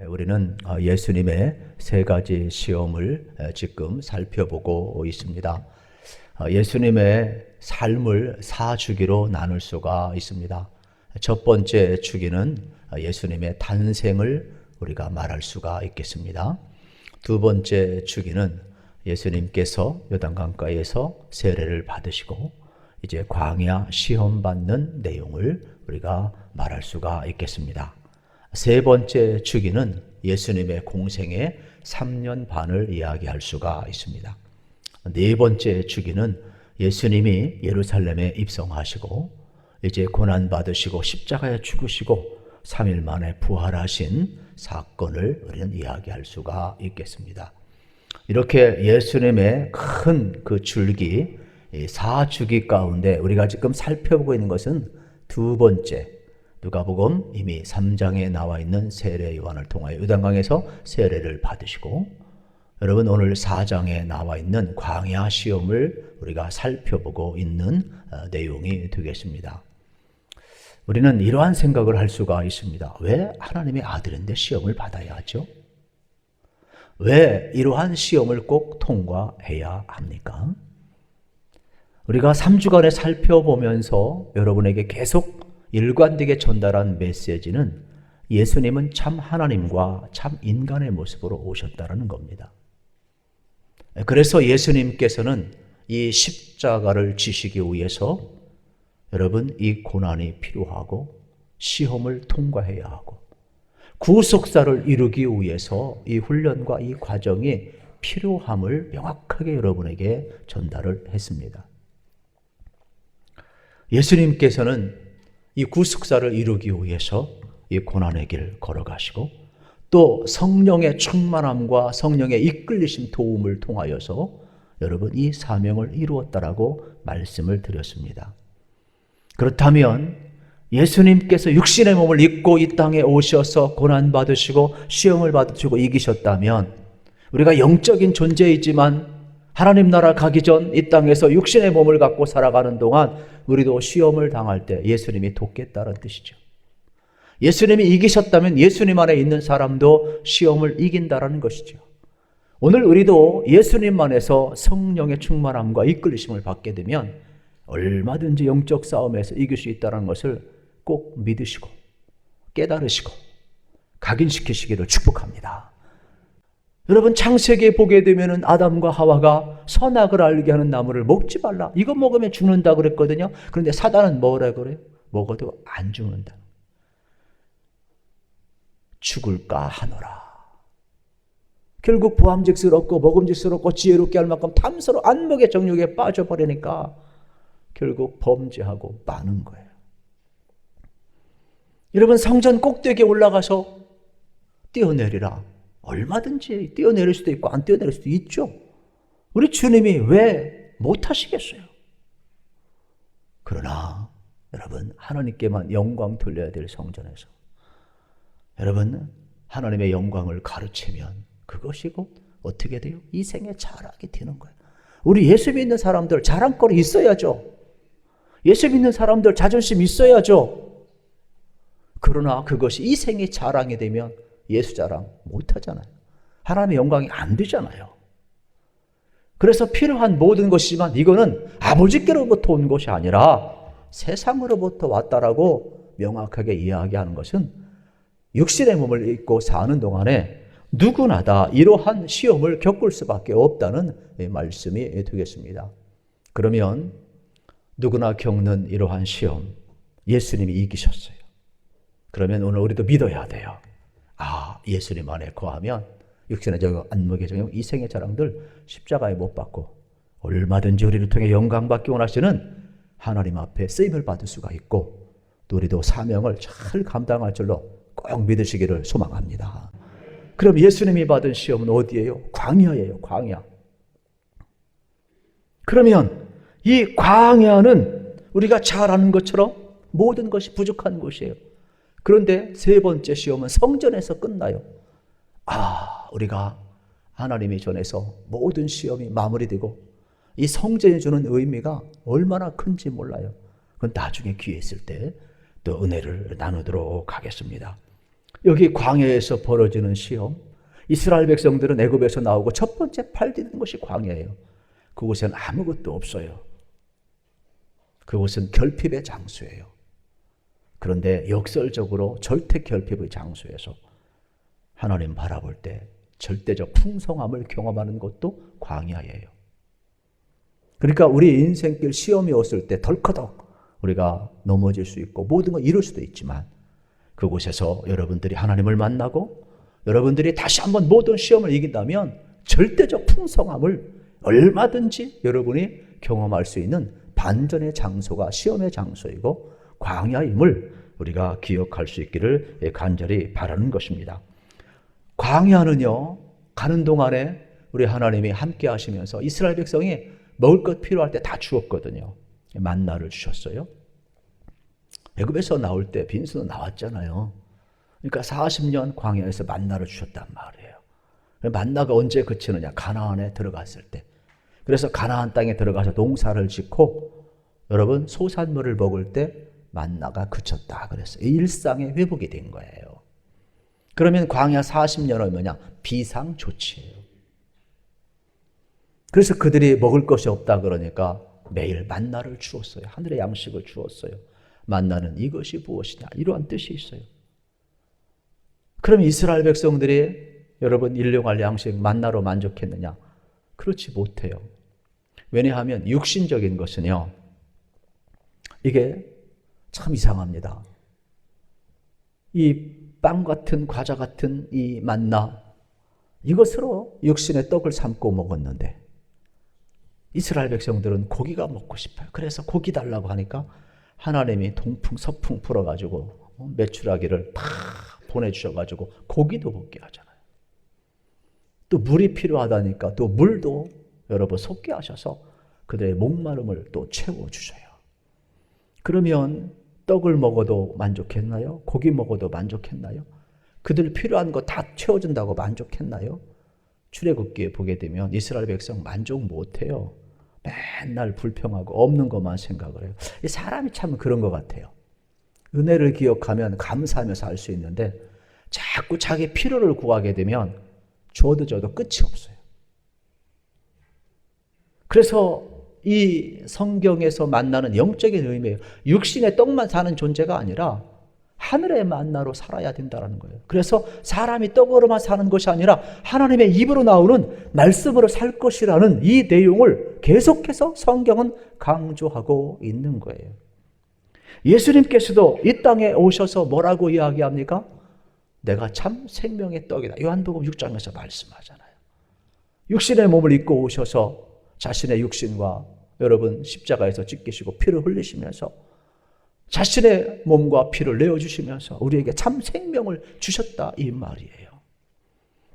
우리는 예수님의 세 가지 시험을 지금 살펴보고 있습니다. 예수님의 삶을 4주기로 나눌 수가 있습니다. 첫 번째 주기는 예수님의 탄생을 우리가 말할 수가 있겠습니다. 두 번째 주기는 예수님께서 요단강가에서 세례를 받으시고 이제 광야 시험 받는 내용을 우리가 말할 수가 있겠습니다. 세 번째 주기는 예수님의 공생의 3년 반을 이야기할 수가 있습니다. 네 번째 주기는 예수님이 예루살렘에 입성하시고 이제 고난받으시고 십자가에 죽으시고 3일 만에 부활하신 사건을 우리는 이야기할 수가 있겠습니다. 이렇게 예수님의 큰 그 줄기 4주기 가운데 우리가 지금 살펴보고 있는 것은 두 번째, 누가복음 이미 3장에 나와 있는 세례 요한을 통하여 요단강에서 세례를 받으시고, 여러분 오늘 4장에 나와 있는 광야 시험을 우리가 살펴보고 있는 내용이 되겠습니다. 우리는 이러한 생각을 할 수가 있습니다. 왜 하나님의 아들인데 시험을 받아야 하죠? 왜 이러한 시험을 꼭 통과해야 합니까? 우리가 3주간에 살펴보면서 여러분에게 계속 일관되게 전달한 메시지는 예수님은 참 하나님과 참 인간의 모습으로 오셨다는 겁니다. 그래서 예수님께서는 이 십자가를 지시기 위해서 여러분 이 고난이 필요하고 시험을 통과해야 하고 구속사를 이루기 위해서 이 훈련과 이 과정이 필요함을 명확하게 여러분에게 전달을 했습니다. 예수님께서는 이 구속사를 이루기 위해서 이 고난의 길 걸어가시고 또 성령의 충만함과 성령의 이끌리심 도움을 통하여서 여러분 이 사명을 이루었다라고 말씀을 드렸습니다. 그렇다면 예수님께서 육신의 몸을 입고 이 땅에 오셔서 고난받으시고 시험을 받으시고 이기셨다면 우리가 영적인 존재이지만 하나님 나라 가기 전 이 땅에서 육신의 몸을 갖고 살아가는 동안 우리도 시험을 당할 때 예수님이 돕겠다는 뜻이죠. 예수님이 이기셨다면 예수님 안에 있는 사람도 시험을 이긴다는 것이죠. 오늘 우리도 예수님 안에서 성령의 충만함과 이끌리심을 받게 되면 얼마든지 영적 싸움에서 이길 수 있다는 것을 꼭 믿으시고 깨달으시고 각인시키시기를 축복합니다. 여러분 창세기에 보게 되면 아담과 하와가 선악을 알게 하는 나무를 먹지 말라. 이거 먹으면 죽는다 그랬거든요. 그런데 사단은 뭐라 그래요? 먹어도 안 죽는다. 죽을까 하노라. 결국 보암직스럽고 먹음직스럽고 지혜롭게 할 만큼 탐스러워 안목의 정욕에 빠져버리니까 결국 범죄하고 마는 거예요. 여러분 성전 꼭대기에 올라가서 뛰어내리라. 얼마든지 뛰어내릴 수도 있고 안 뛰어내릴 수도 있죠. 우리 주님이 왜 못하시겠어요? 그러나 여러분 하나님께만 영광 돌려야 될 성전에서 여러분 하나님의 영광을 가르치면 그것이 곧 어떻게 돼요? 이 생에 자랑이 되는 거예요. 우리 예수 믿는 사람들 자랑거리 있어야죠. 예수 믿는 사람들 자존심 있어야죠. 그러나 그것이 이 생에 자랑이 되면 예수 자랑 못하잖아요. 하나님의 영광이 안 되잖아요. 그래서 필요한 모든 것이지만 이거는 아버지께로부터 온 것이 아니라 세상으로부터 왔다라고 명확하게 이야기하는 것은 육신의 몸을 입고 사는 동안에 누구나 다 이러한 시험을 겪을 수밖에 없다는 말씀이 되겠습니다. 그러면 누구나 겪는 이러한 시험 예수님이 이기셨어요. 그러면 오늘 우리도 믿어야 돼요. 예수님 안에 거하면 육신의 정욕, 안목의 정욕, 이생의 자랑들 십자가에 못 박고 얼마든지 우리를 통해 영광받기 원하시는 하나님 앞에 쓰임을 받을 수가 있고 또 우리도 사명을 잘 감당할 줄로 꼭 믿으시기를 소망합니다. 그럼 예수님이 받은 시험은 어디예요? 광야예요. 광야. 그러면 이 광야는 우리가 잘 아는 것처럼 모든 것이 부족한 곳이에요. 그런데 세 번째 시험은 성전에서 끝나요. 우리가 하나님이 전에서 모든 시험이 마무리되고 이 성전이 주는 의미가 얼마나 큰지 몰라요. 그건 나중에 기회 있을 때 또 은혜를 나누도록 하겠습니다. 여기 광야에서 벌어지는 시험, 이스라엘 백성들은 애굽에서 나오고 첫 번째 팔 디딘 것이 광야예요. 그곳에는 아무것도 없어요. 그곳은 결핍의 장소예요. 그런데 역설적으로 절대 결핍의 장소에서 하나님 바라볼 때 절대적 풍성함을 경험하는 것도 광야예요. 그러니까 우리 인생길 시험이 왔을 때 덜커덕 우리가 넘어질 수 있고 모든 걸 잃을 수도 있지만 그곳에서 여러분들이 하나님을 만나고 여러분들이 다시 한번 모든 시험을 이긴다면 절대적 풍성함을 얼마든지 여러분이 경험할 수 있는 반전의 장소가 시험의 장소이고 광야임을 우리가 기억할 수 있기를 간절히 바라는 것입니다. 광야는요, 가는 동안에 우리 하나님이 함께 하시면서 이스라엘 백성이 먹을 것 필요할 때 다 주었거든요. 만나를 주셨어요. 애굽에서 나올 때 빈수는 나왔잖아요. 그러니까 40년 광야에서 만나를 주셨단 말이에요. 만나가 언제 그치느냐? 가나안에 들어갔을 때. 그래서 가나안 땅에 들어가서 농사를 짓고 여러분 소산물을 먹을 때 만나가 그쳤다 그랬어요. 일상의 회복이 된 거예요. 그러면 광야 40년은 뭐냐? 비상조치예요. 그래서 그들이 먹을 것이 없다 그러니까 매일 만나를 주었어요. 하늘의 양식을 주었어요. 만나는 이것이 무엇이냐? 이러한 뜻이 있어요. 그럼 이스라엘 백성들이 여러분 일용할 양식 만나로 만족했느냐? 그렇지 못해요. 왜냐하면 육신적인 것은요, 이게 참 이상합니다. 이 빵 같은 과자 같은 이 만나, 이것으로 육신의 떡을 삶고 먹었는데 이스라엘 백성들은 고기가 먹고 싶어요. 그래서 고기 달라고 하니까 하나님이 동풍 서풍 불어가지고 메추라기를 다 보내주셔가지고 고기도 먹게 하잖아요. 또 물이 필요하다니까 또 물도 여러분 솟게 하셔서 그들의 목마름을 또 채워주셔요. 그러면 떡을 먹어도 만족했나요? 고기 먹어도 만족했나요? 그들 필요한 거 다 채워준다고 만족했나요? 출애굽기에 보게 되면 이스라엘 백성 만족 못해요. 맨날 불평하고 없는 것만 생각을 해요. 이 사람이 참 그런 것 같아요. 은혜를 기억하면 감사하며 살 수 있는데 자꾸 자기 필요를 구하게 되면 줘도 끝이 없어요. 그래서 이 성경에서 만나는 영적인 의미예요. 육신의 떡만 사는 존재가 아니라 하늘의 만나로 살아야 된다는 거예요. 그래서 사람이 떡으로만 사는 것이 아니라 하나님의 입으로 나오는 말씀으로 살 것이라는 이 내용을 계속해서 성경은 강조하고 있는 거예요. 예수님께서도 이 땅에 오셔서 뭐라고 이야기합니까? 내가 참 생명의 떡이다. 요한복음 6장에서 말씀하잖아요. 육신의 몸을 입고 오셔서 자신의 육신과 여러분 십자가에서 찢기시고 피를 흘리시면서 자신의 몸과 피를 내어주시면서 우리에게 참 생명을 주셨다 이 말이에요.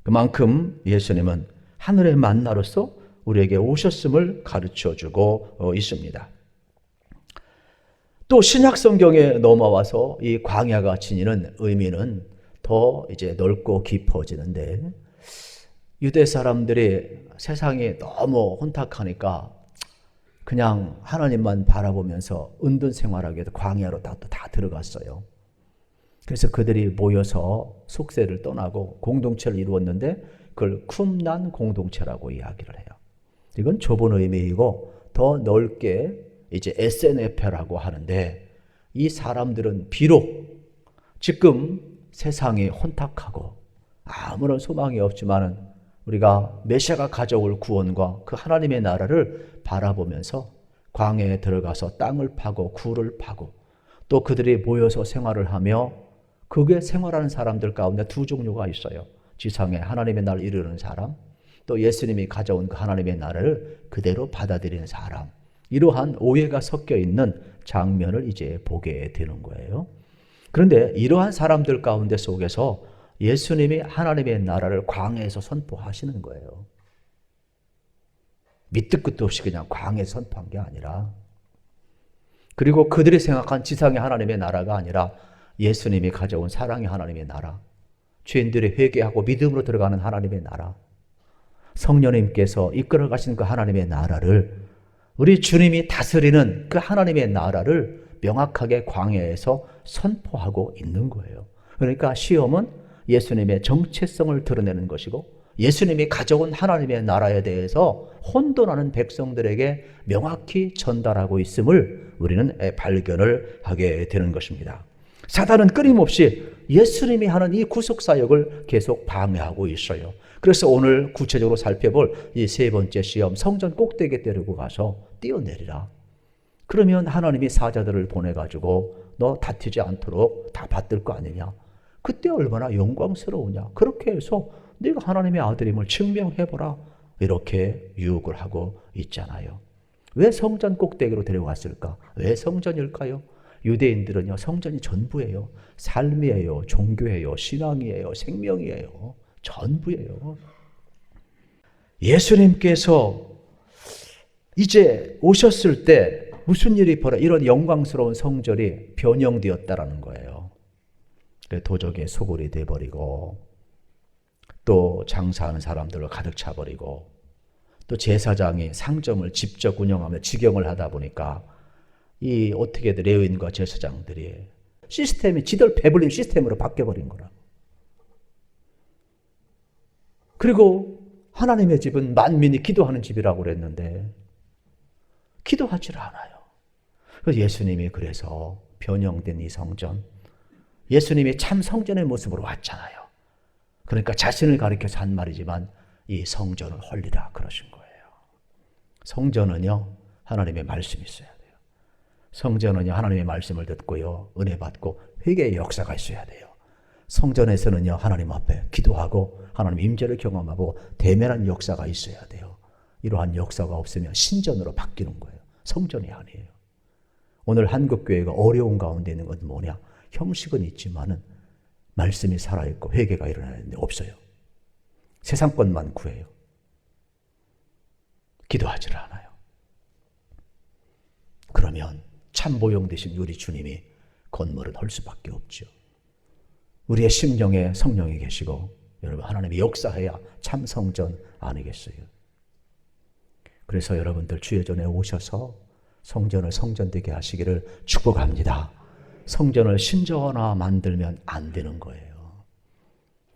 그만큼 예수님은 하늘의 만나로서 우리에게 오셨음을 가르쳐주고 있습니다. 또 신약 성경에 넘어와서 이 광야가 지니는 의미는 더 이제 넓고 깊어지는데 유대 사람들이 세상이 너무 혼탁하니까 그냥 하나님만 바라보면서 은둔 생활하기에도 광야로 다 들어갔어요. 그래서 그들이 모여서 속세를 떠나고 공동체를 이루었는데 그걸 쿰난 공동체라고 이야기를 해요. 이건 좁은 의미이고 더 넓게 이제 SNF라고 하는데 이 사람들은 비록 지금 세상이 혼탁하고 아무런 소망이 없지만은 우리가 메시아가 가져올 구원과 그 하나님의 나라를 바라보면서 광야에 들어가서 땅을 파고 굴을 파고 또 그들이 모여서 생활을 하며 그게 생활하는 사람들 가운데 두 종류가 있어요. 지상에 하나님의 나라를 이루는 사람, 또 예수님이 가져온 그 하나님의 나라를 그대로 받아들이는 사람. 이러한 오해가 섞여 있는 장면을 이제 보게 되는 거예요. 그런데 이러한 사람들 가운데 속에서 예수님이 하나님의 나라를 광야에서 선포하시는 거예요. 밑도 끝도 없이 그냥 광야에서 선포한 게 아니라, 그리고 그들이 생각한 지상의 하나님의 나라가 아니라 예수님이 가져온 사랑의 하나님의 나라, 죄인들이 회개하고 믿음으로 들어가는 하나님의 나라, 성령님께서 이끌어 가시는 그 하나님의 나라를, 우리 주님이 다스리는 그 하나님의 나라를 명확하게 광야에서 선포하고 있는 거예요. 그러니까 시험은 예수님의 정체성을 드러내는 것이고 예수님이 가져온 하나님의 나라에 대해서 혼돈하는 백성들에게 명확히 전달하고 있음을 우리는 발견을 하게 되는 것입니다. 사단은 끊임없이 예수님이 하는 이 구속사역을 계속 방해하고 있어요. 그래서 오늘 구체적으로 살펴볼 이 세 번째 시험, 성전 꼭대기에 데리고 가서 뛰어내리라. 그러면 하나님이 사자들을 보내가지고 너 다투지 않도록 다 받들 거 아니냐. 그때 얼마나 영광스러우냐. 그렇게 해서 네가 하나님의 아들임을 증명해보라. 이렇게 유혹을 하고 있잖아요. 왜 성전 꼭대기로 데려갔을까? 왜 성전일까요? 유대인들은요, 성전이 전부예요. 삶이에요. 종교예요. 신앙이에요. 생명이에요. 전부예요. 예수님께서 이제 오셨을 때 무슨 일이 벌어 이런 영광스러운 성전이 변형되었다라는 거예요. 도적의 소굴이 돼버리고 또 장사하는 사람들로 가득 차버리고 또 제사장이 상점을 직접 운영하며 직영을 하다 보니까 이 어떻게든 레위인과 제사장들이 시스템이 지들 배불린 시스템으로 바뀌어버린 거라. 그리고 하나님의 집은 만민이 기도하는 집이라고 그랬는데 기도하질 않아요. 예수님이 그래서 변형된 이 성전, 예수님이 참 성전의 모습으로 왔잖아요. 그러니까 자신을 가리켜서 한 말이지만 이 성전을 헐리라 그러신 거예요. 성전은요, 하나님의 말씀이 있어야 돼요. 성전은요, 하나님의 말씀을 듣고요, 은혜 받고 회개의 역사가 있어야 돼요. 성전에서는요, 하나님 앞에 기도하고 하나님 임재를 경험하고 대면한 역사가 있어야 돼요. 이러한 역사가 없으면 신전으로 바뀌는 거예요. 성전이 아니에요. 오늘 한국교회가 어려운 가운데 있는 건 뭐냐? 형식은 있지만은 말씀이 살아있고 회개가 일어나는데 없어요. 세상 것만 구해요. 기도하지를 않아요. 그러면 참 모형 되신 우리 주님이 건물은 헐 수밖에 없죠. 우리의 심령에 성령이 계시고 여러분 하나님이 역사해야 참 성전 아니겠어요? 그래서 여러분들 주의 전에 오셔서 성전을 성전되게 하시기를 축복합니다. 성전을 신전화 만들면 안 되는 거예요.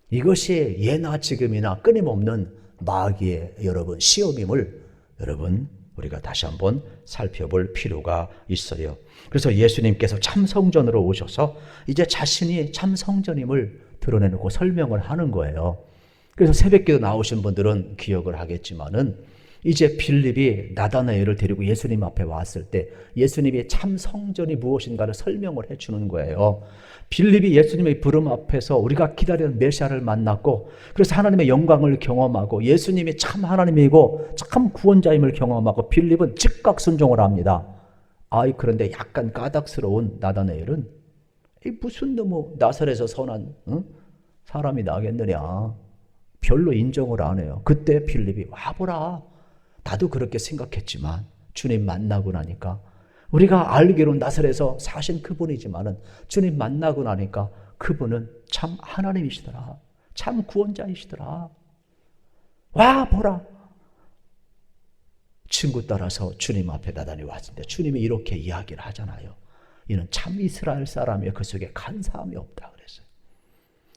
이것이 예나 지금이나 끊임없는 마귀의 여러분 시험임을 여러분 우리가 다시 한번 살펴볼 필요가 있어요. 그래서 예수님께서 참 성전으로 오셔서 이제 자신이 참 성전임을 드러내놓고 설명을 하는 거예요. 그래서 새벽기도 나오신 분들은 기억을 하겠지만은 이제 빌립이 나다나엘을 데리고 예수님 앞에 왔을 때 예수님이 참 성전이 무엇인가를 설명을 해주는 거예요. 빌립이 예수님의 부름 앞에서 우리가 기다리는 메시아를 만났고 그래서 하나님의 영광을 경험하고 예수님이 참 하나님이고 참 구원자임을 경험하고 빌립은 즉각 순종을 합니다. 그런데 약간 까닭스러운 나다나엘은 무슨 너무 나사렛에서 선한 사람이 나겠느냐 별로 인정을 안 해요. 그때 빌립이 와보라. 나도 그렇게 생각했지만 주님 만나고 나니까 우리가 알기로 나사렛에서 사신 그분이지만은 주님 만나고 나니까 그분은 참 하나님이시더라. 참 구원자이시더라. 와 보라. 친구 따라서 주님 앞에 나단이 왔는데 주님이 이렇게 이야기를 하잖아요. 이는 참 이스라엘 사람이여 그 속에 간사함이 없다 그랬어요.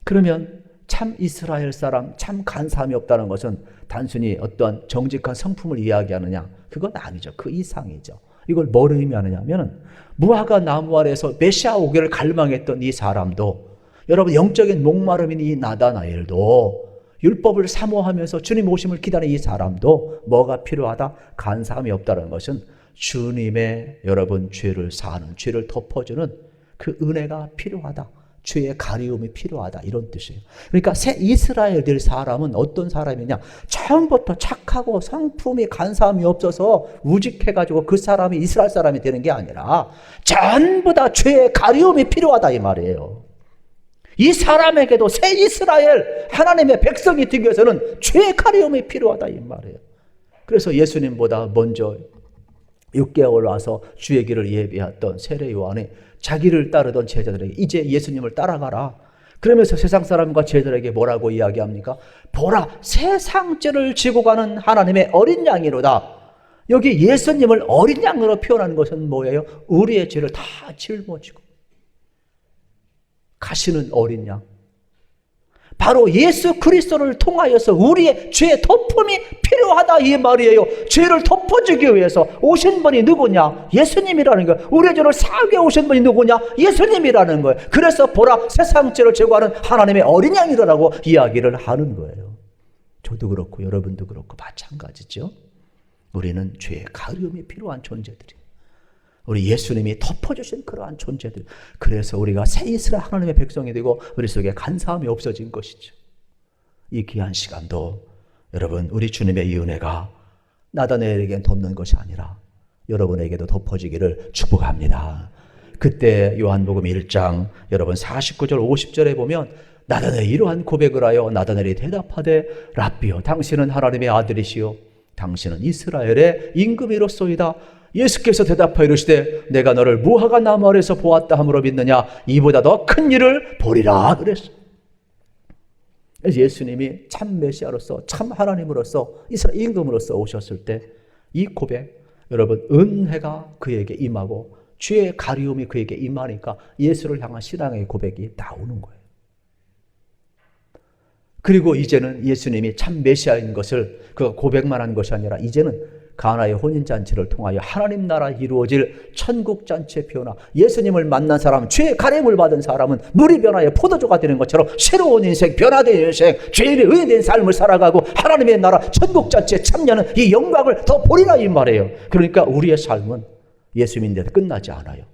그러면 참 이스라엘 사람, 참 간사함이 없다는 것은 단순히 어떤 정직한 성품을 이야기하느냐? 그건 아니죠. 그 이상이죠. 이걸 뭘 의미하느냐면 무화과 나무 아래에서 메시아 오기를 갈망했던 이 사람도 여러분 영적인 목마름인 이 나다나엘도 율법을 사모하면서 주님 오심을 기다리는 이 사람도 뭐가 필요하다? 간사함이 없다는 것은 주님의 여러분 죄를 사하는 죄를 덮어주는 그 은혜가 필요하다. 죄의 가리움이 필요하다 이런 뜻이에요. 그러니까 새 이스라엘들 사람은 어떤 사람이냐? 처음부터 착하고 성품이 간사함이 없어서 우직해가지고 그 사람이 이스라엘 사람이 되는 게 아니라 전부 다 죄의 가리움이 필요하다 이 말이에요. 이 사람에게도 새 이스라엘 하나님의 백성이 되기 위해서는 죄의 가리움이 필요하다 이 말이에요. 그래서 예수님보다 먼저 6개월 와서 주의 길을 예비했던 세례 요한이 자기를 따르던 제자들에게 이제 예수님을 따라가라. 그러면서 세상 사람과 제자들에게 뭐라고 이야기합니까? 보라, 세상 죄를 지고 가는 하나님의 어린 양이로다. 여기 예수님을 어린 양으로 표현하는 것은 뭐예요? 우리의 죄를 다 짊어지고 가시는 어린 양. 바로 예수 그리스도를 통하여서 우리의 죄 덮음이 필요하다 이 말이에요. 죄를 덮어주기 위해서 오신 분이 누구냐? 예수님이라는 거예요. 우리의 죄를 사하게 오신 분이 누구냐? 예수님이라는 거예요. 그래서 보라, 세상 죄를 제거하는 하나님의 어린 양이라고 이야기를 하는 거예요. 저도 그렇고 여러분도 그렇고 마찬가지죠. 우리는 죄의 가려움이 필요한 존재들이에요. 우리 예수님이 덮어주신 그러한 존재들. 그래서 우리가 새 이스라엘 하나님의 백성이 되고 우리 속에 간사함이 없어진 것이죠. 이 귀한 시간도 여러분, 우리 주님의 이 은혜가 나다나엘에겐 덮는 것이 아니라 여러분에게도 덮어지기를 축복합니다. 그때 요한복음 1장 여러분 49절 50절에 보면 나다나엘이 이러한 고백을 하여 나다나엘이 대답하되 랍비여 당신은 하나님의 아들이시요 당신은 이스라엘의 임금이로소이다. 예수께서 대답하여 이르시되 내가 너를 무화과 나무 아래에서 보았다 함으로 믿느냐? 이보다 더 큰 일을 보리라 그랬어요. 그래서 예수님이 참 메시아로서 참 하나님으로서 이스라엘 임금으로서 오셨을 때 이 고백, 여러분 은혜가 그에게 임하고 죄의 가리움이 그에게 임하니까 예수를 향한 신앙의 고백이 나오는 거예요. 그리고 이제는 예수님이 참 메시아인 것을 그 고백만 한 것이 아니라 이제는 가나의 혼인잔치를 통하여 하나님 나라 이루어질 천국잔치의 변화, 예수님을 만난 사람, 죄의 가림을 받은 사람은 물이 변하여 포도주가 되는 것처럼 새로운 인생, 변화된 인생, 죄인의 의인된 삶을 살아가고 하나님의 나라 천국잔치에 참여하는 이 영광을 더 보리라 이 말이에요. 그러니까 우리의 삶은 예수 믿는 데 끝나지 않아요.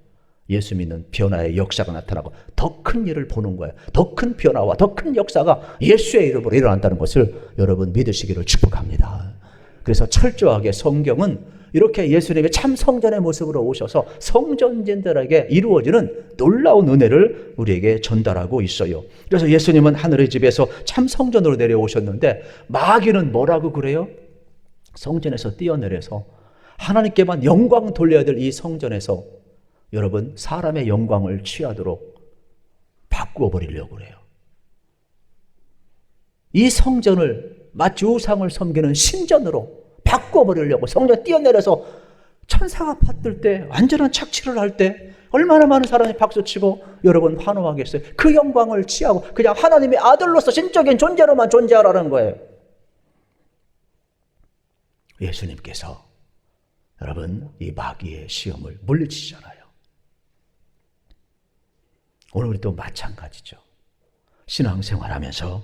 예수 믿는 변화의 역사가 나타나고 더 큰 일을 보는 거예요. 더 큰 변화와 더 큰 역사가 예수의 이름으로 일어난다는 것을 여러분 믿으시기를 축복합니다. 그래서 철저하게 성경은 이렇게 예수님의 참 성전의 모습으로 오셔서 성전인들에게 이루어지는 놀라운 은혜를 우리에게 전달하고 있어요. 그래서 예수님은 하늘의 집에서 참 성전으로 내려오셨는데 마귀는 뭐라고 그래요? 성전에서 뛰어내려서 하나님께만 영광 돌려야 될 이 성전에서 여러분 사람의 영광을 취하도록 바꾸어 버리려고 그래요. 이 성전을 마치 우상을 섬기는 신전으로 바꿔버리려고 성전 뛰어내려서 천사가 받들 때 완전한 착취를 할 때 얼마나 많은 사람이 박수치고 여러분 환호하겠어요. 그 영광을 취하고 그냥 하나님의 아들로서 신적인 존재로만 존재하라는 거예요. 예수님께서 여러분 이 마귀의 시험을 물리치잖아요. 오늘 우리도 마찬가지죠. 신앙생활하면서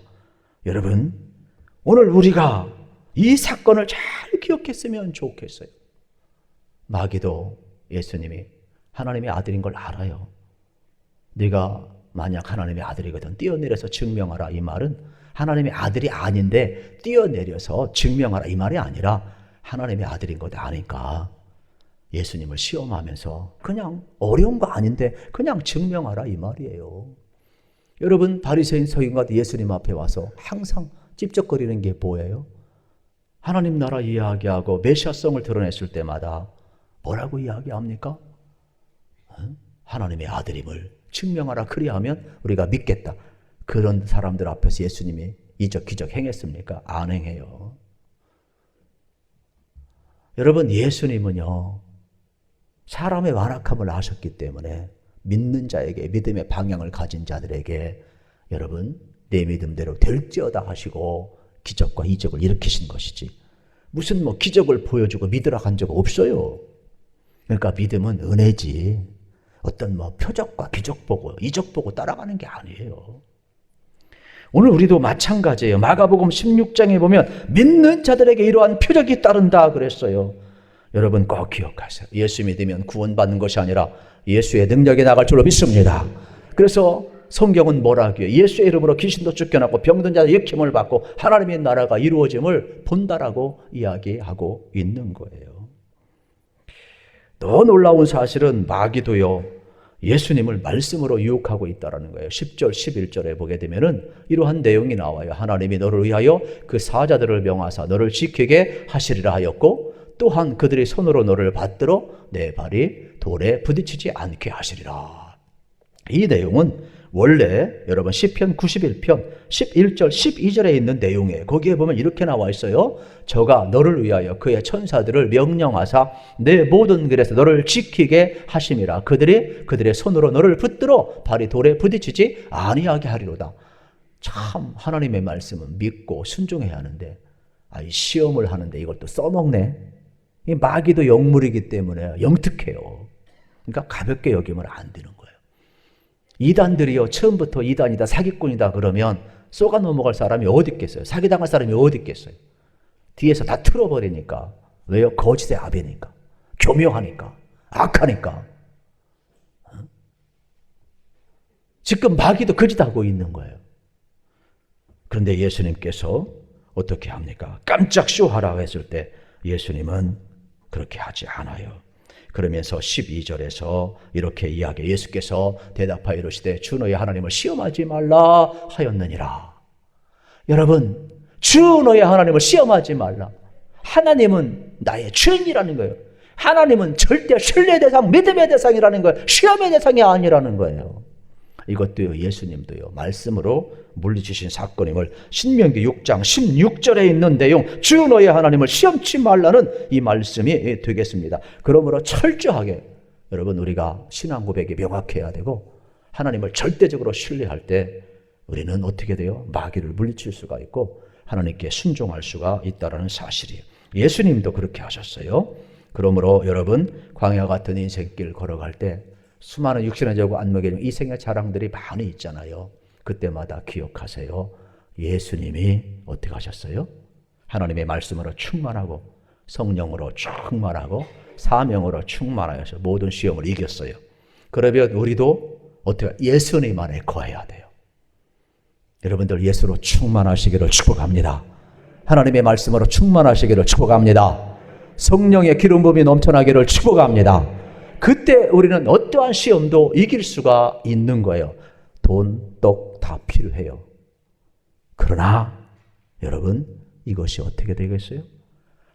여러분 오늘 우리가 이 사건을 잘 기억했으면 좋겠어요. 마귀도 예수님이 하나님의 아들인 걸 알아요. 네가 만약 하나님의 아들이거든 뛰어내려서 증명하라 이 말은 하나님의 아들이 아닌데 뛰어내려서 증명하라 이 말이 아니라 하나님의 아들인 것 아니까 예수님을 시험하면서 그냥 어려운 거 아닌데 그냥 증명하라 이 말이에요. 여러분 바리새인 서기관과 예수님 앞에 와서 항상 찝쩍거리는 게 뭐예요? 하나님 나라 이야기하고 메시아성을 드러냈을 때마다 뭐라고 이야기합니까? 하나님의 아들임을 증명하라 그리하면 우리가 믿겠다. 그런 사람들 앞에서 예수님이 이적 기적 행했습니까? 안 행해요. 여러분 예수님은요 사람의 완악함을 아셨기 때문에 믿는 자에게 믿음의 방향을 가진 자들에게 여러분 내 믿음대로 될지어다 하시고 기적과 이적을 일으키신 것이지 무슨 기적을 보여주고 믿으라 한 적 없어요. 그러니까 믿음은 은혜지 어떤 표적과 기적 보고 이적 보고 따라가는 게 아니에요. 오늘 우리도 마찬가지예요. 마가복음 16장에 보면 믿는 자들에게 이러한 표적이 따른다 그랬어요. 여러분 꼭 기억하세요. 예수 믿으면 구원받는 것이 아니라 예수의 능력이 나갈 줄로 믿습니다. 그래서 성경은 뭐라고요? 예수의 이름으로 귀신도 쫓겨나고 병든 자들 일으킴을 받고 하나님의 나라가 이루어짐을 본다라고 이야기하고 있는 거예요. 더 놀라운 사실은 마귀도요 예수님을 말씀으로 유혹하고 있다는 거예요. 10절 11절에 보게 되면은 이러한 내용이 나와요. 하나님이 너를 위하여 그 사자들을 명하사 너를 지키게 하시리라 하였고 또한 그들이 손으로 너를 받들어 내 발이 돌에 부딪히지 않게 하시리라. 이 내용은 원래 여러분 시편 91편 11절 12절에 있는 내용에 거기에 보면 이렇게 나와 있어요. 저가 너를 위하여 그의 천사들을 명령하사 내 모든 길에서 너를 지키게 하심이라. 그들의 손으로 너를 붙들어 발이 돌에 부딪히지 아니하게 하리로다. 참 하나님의 말씀은 믿고 순종해야 하는데 이 시험을 하는데 이걸 또 써먹네. 이 마귀도 영물이기 때문에 영특해요. 그러니까 가볍게 여기면 안 되는 거예요. 이단들이요, 처음부터 이단이다, 사기꾼이다 그러면 쏘가 넘어갈 사람이 어디 있겠어요? 사기당할 사람이 어디 있겠어요? 뒤에서 다 틀어버리니까. 왜요? 거짓의 아비니까. 교묘하니까. 악하니까. 지금 마귀도 거짓하고 있는 거예요. 그런데 예수님께서 어떻게 합니까? 깜짝 쇼하라고 했을 때 예수님은 그렇게 하지 않아요. 그러면서 12절에서 이렇게 이야기해. 예수께서 대답하여 이르시되 주 너의 하나님을 시험하지 말라 하였느니라. 여러분, 주 너의 하나님을 시험하지 말라. 하나님은 나의 주인이라는 거예요. 하나님은 절대 신뢰 대상, 믿음의 대상이라는 거예요. 시험의 대상이 아니라는 거예요. 이것도요, 예수님도요, 말씀으로 물리치신 사건임을 신명기 6장 16절에 있는 내용, 주 너의 하나님을 시험치 말라는 이 말씀이 되겠습니다. 그러므로 철저하게 여러분 우리가 신앙 고백이 명확해야 되고 하나님을 절대적으로 신뢰할 때 우리는 어떻게 돼요? 마귀를 물리칠 수가 있고 하나님께 순종할 수가 있다는 사실이에요. 예수님도 그렇게 하셨어요. 그러므로 여러분 광야 같은 인생길 걸어갈 때 수많은 육신의 죄고 안목의 이생의 자랑들이 많이 있잖아요. 그때마다 기억하세요. 예수님이 어떻게 하셨어요? 하나님의 말씀으로 충만하고 성령으로 충만하고 사명으로 충만하여서 모든 시험을 이겼어요. 그러면 우리도 어떻게 예수님 안에 거해야 돼요. 여러분들 예수로 충만하시기를 축복합니다. 하나님의 말씀으로 충만하시기를 축복합니다. 성령의 기름 부음이 넘쳐나기를 축복합니다. 그때 우리는 어떠한 시험도 이길 수가 있는 거예요. 돈, 떡 다 필요해요. 그러나 여러분 이것이 어떻게 되겠어요?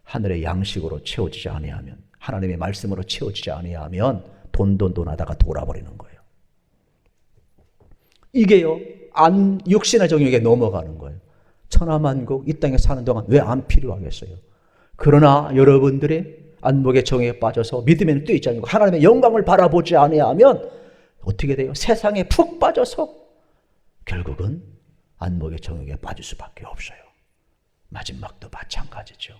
하늘의 양식으로 채워지지 아니하면, 하나님의 말씀으로 채워지지 아니하면 돈 하다가 돌아버리는 거예요. 이게요, 육신의 정욕에 넘어가는 거예요. 천하만국 이 땅에 사는 동안 왜 안 필요하겠어요? 그러나 여러분들이 안목의 정에 빠져서 믿음에는 뛰지 않고 하나님의 영광을 바라보지 아니하면 어떻게 돼요? 세상에 푹 빠져서 결국은 안목의 정욕에 빠질 수밖에 없어요. 마지막도 마찬가지죠.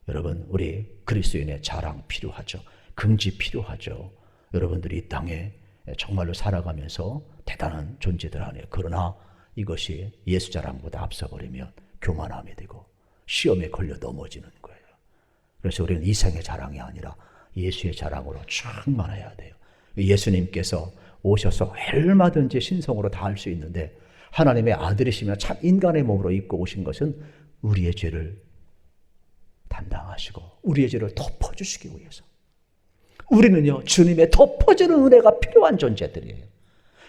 여러분 우리 그리스도인의 자랑 필요하죠. 긍지 필요하죠. 여러분들이 이 땅에 정말로 살아가면서 대단한 존재들 아니에요. 그러나 이것이 예수 자랑보다 앞서버리면 교만함이 되고 시험에 걸려 넘어지는 거예요. 그래서 우리는 이생의 자랑이 아니라 예수의 자랑으로 충만해야 돼요. 예수님께서 오셔서 얼마든지 신성으로 다 할 수 있는데 하나님의 아들이시며 참 인간의 몸으로 입고 오신 것은 우리의 죄를 담당하시고 우리의 죄를 덮어주시기 위해서. 우리는요, 주님의 덮어주는 은혜가 필요한 존재들이에요.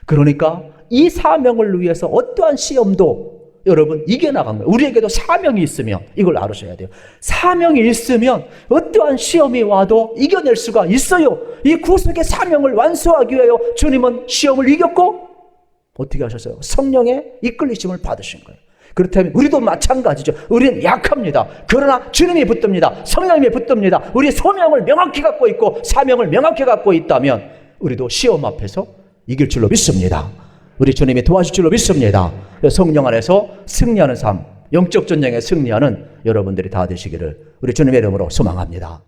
그러니까 이 사명을 위해서 어떠한 시험도 여러분 이겨나간 거예요. 우리에게도 사명이 있으면 이걸 알으셔야 돼요. 사명이 있으면 어떠한 시험이 와도 이겨낼 수가 있어요. 이 구속의 사명을 완수하기 위하여 주님은 시험을 이겼고 어떻게 하셨어요? 성령의 이끌리심을 받으신 거예요. 그렇다면 우리도 마찬가지죠. 우리는 약합니다. 그러나 주님이 붙듭니다. 성령님이 붙듭니다. 우리 소명을 명확히 갖고 있고 사명을 명확히 갖고 있다면 우리도 시험 앞에서 이길 줄로 믿습니다. 우리 주님이 도와줄 줄로 믿습니다. 성령 안에서 승리하는 삶, 영적 전쟁에 승리하는 여러분들이 다 되시기를 우리 주님의 이름으로 소망합니다.